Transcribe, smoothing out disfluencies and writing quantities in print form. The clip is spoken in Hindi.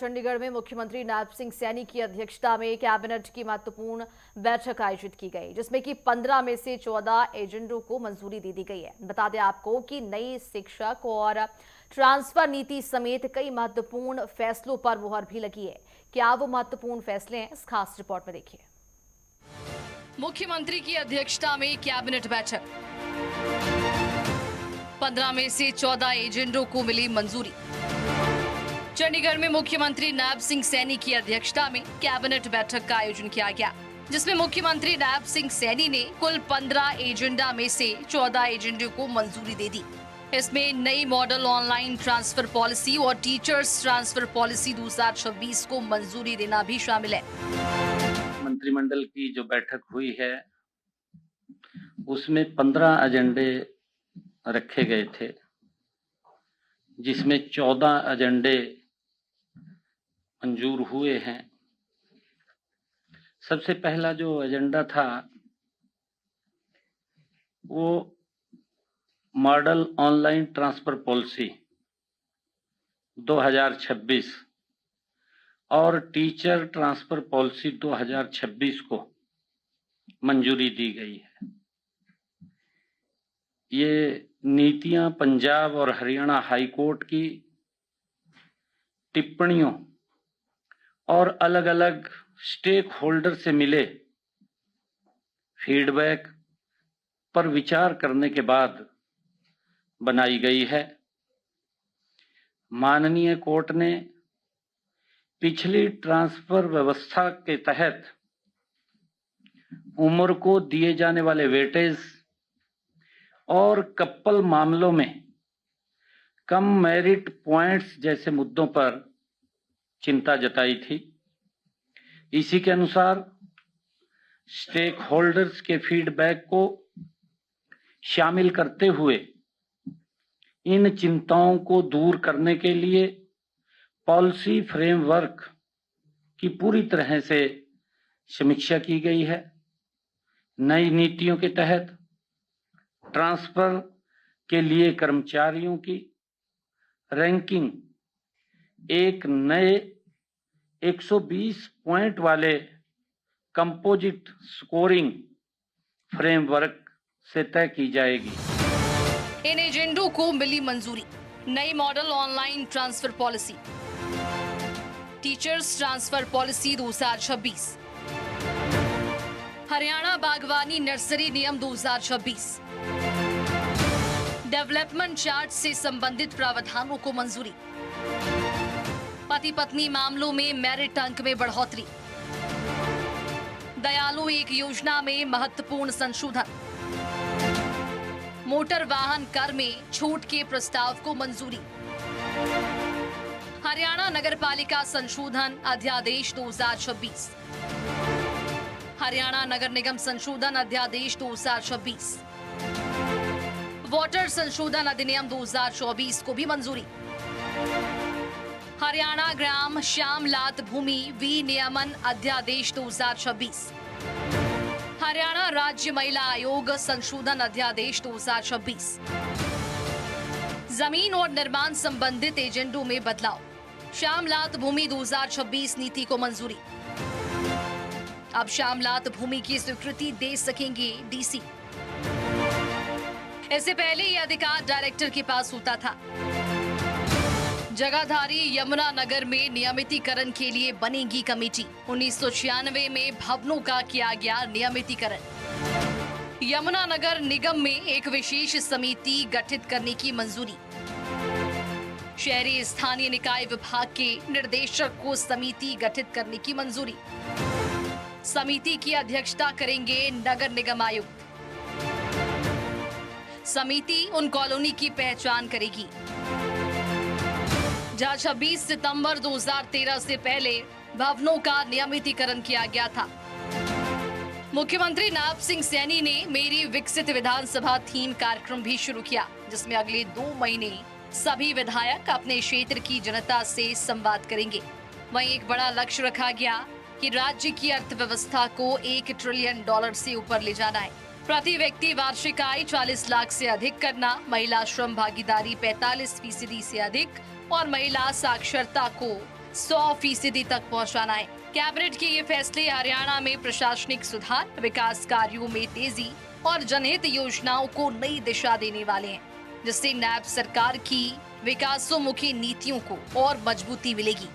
चंडीगढ़ में मुख्यमंत्री नायब सिंह सैनी की अध्यक्षता में कैबिनेट की महत्वपूर्ण बैठक आयोजित की गई, जिसमें कि 15 में से 14 एजेंडों को मंजूरी दे दी गई है। बता दें आपको कि नई शिक्षक और ट्रांसफर नीति समेत कई महत्वपूर्ण फैसलों पर मुहर भी लगी है। क्या वो महत्वपूर्ण फैसले हैं, इस खास रिपोर्ट में देखिए। मुख्यमंत्री की अध्यक्षता में कैबिनेट बैठक, 15 में से 14 एजेंडों को मिली मंजूरी। चंडीगढ़ में मुख्यमंत्री नायब सिंह सैनी की अध्यक्षता में कैबिनेट बैठक का आयोजन किया गया, जिसमें मुख्यमंत्री नायब सिंह सैनी ने कुल 15 एजेंडा में से 14 एजेंडों को मंजूरी दे दी। इसमें नई मॉडल ऑनलाइन ट्रांसफर पॉलिसी और टीचर्स ट्रांसफर पॉलिसी 2026 को मंजूरी देना भी शामिल है। मंत्रिमंडल की जो बैठक हुई है उसमें 15 एजेंडे रखे गए थे, जिसमें 14 एजेंडे मंजूर हुए हैं। सबसे पहला जो एजेंडा था वो मॉडल ऑनलाइन ट्रांसफर पॉलिसी 2026 और टीचर ट्रांसफर पॉलिसी 2026 को मंजूरी दी गई है। ये नीतियां पंजाब और हरियाणा हाई कोर्ट की टिप्पणियों और अलग अलग स्टेक होल्डर से मिले फीडबैक पर विचार करने के बाद बनाई गई है। माननीय कोर्ट ने पिछली ट्रांसफर व्यवस्था के तहत उम्र को दिए जाने वाले वेटेज और कपल मामलों में कम मेरिट पॉइंट्स जैसे मुद्दों पर चिंता जताई थी। इसी के अनुसार स्टेक होल्डर्स के फीडबैक को शामिल करते हुए इन चिंताओं को दूर करने के लिए पॉलिसी फ्रेमवर्क की पूरी तरह से समीक्षा की गई है। नई नीतियों के तहत ट्रांसफर के लिए कर्मचारियों की रैंकिंग एक नए 120 पॉइंट वाले कंपोजिट स्कोरिंग फ्रेमवर्क से तय की जाएगी। इन एजेंडों को मिली मंजूरी। नई model online transfer policy, teachers transfer policy 2026, Haryana बागवानी नर्सरी नियम 2026, डेवलपमेंट चार्ट से संबंधित प्रावधानों को मंजूरी। पति पत्नी मामलों में मेरिट अंक में बढ़ोतरी। दयालु एक योजना में महत्वपूर्ण संशोधन। मोटर वाहन कर में छूट के प्रस्ताव को मंजूरी। हरियाणा नगरपालिका संशोधन अध्यादेश 2026, हरियाणा नगर निगम संशोधन अध्यादेश 2026, वाटर संशोधन अधिनियम 2024 को भी मंजूरी। हरियाणा ग्राम श्यामलात भूमि विनियमन अध्यादेश 2026, हरियाणा राज्य महिला आयोग संशोधन अध्यादेश 2026, जमीन और निर्माण संबंधित एजेंडों में बदलाव। श्यामलात भूमि 2026 नीति को मंजूरी। अब श्यामलात भूमि की स्वीकृति दे सकेंगे डीसी। इससे पहले यह अधिकार डायरेक्टर के पास होता था। जगाधारी यमुना नगर में नियमितीकरण के लिए बनेगी कमेटी। 1996 में भवनों का किया गया नियमितीकरण। यमुना नगर निगम में एक विशेष समिति गठित करने की मंजूरी। शहरी स्थानीय निकाय विभाग के निर्देशक को समिति गठित करने की मंजूरी। समिति की अध्यक्षता करेंगे नगर निगम आयुक्त। समिति उन कॉलोनी की पहचान करेगी जहां 26 सितंबर 2013 से पहले भवनों का नियमितीकरण किया गया था। मुख्यमंत्री नायब सिंह सैनी ने मेरी विकसित विधानसभा थीम कार्यक्रम भी शुरू किया, जिसमें अगले 2 महीने सभी विधायक अपने क्षेत्र की जनता से संवाद करेंगे। वहीं एक बड़ा लक्ष्य रखा गया कि राज्य की अर्थव्यवस्था को $1 ट्रिलियन से ऊपर ले जाना है। प्रति व्यक्ति वार्षिक आय 40 लाख से अधिक करना, महिला श्रम भागीदारी 45% से अधिक और महिला साक्षरता को 100% तक पहुंचाना है। कैबिनेट के ये फैसले हरियाणा में प्रशासनिक सुधार, विकास कार्यों में तेजी और जनहित योजनाओं को नई दिशा देने वाले हैं, जिससे नैब सरकार की विकासोन्मुखी नीतियों को और मजबूती मिलेगी।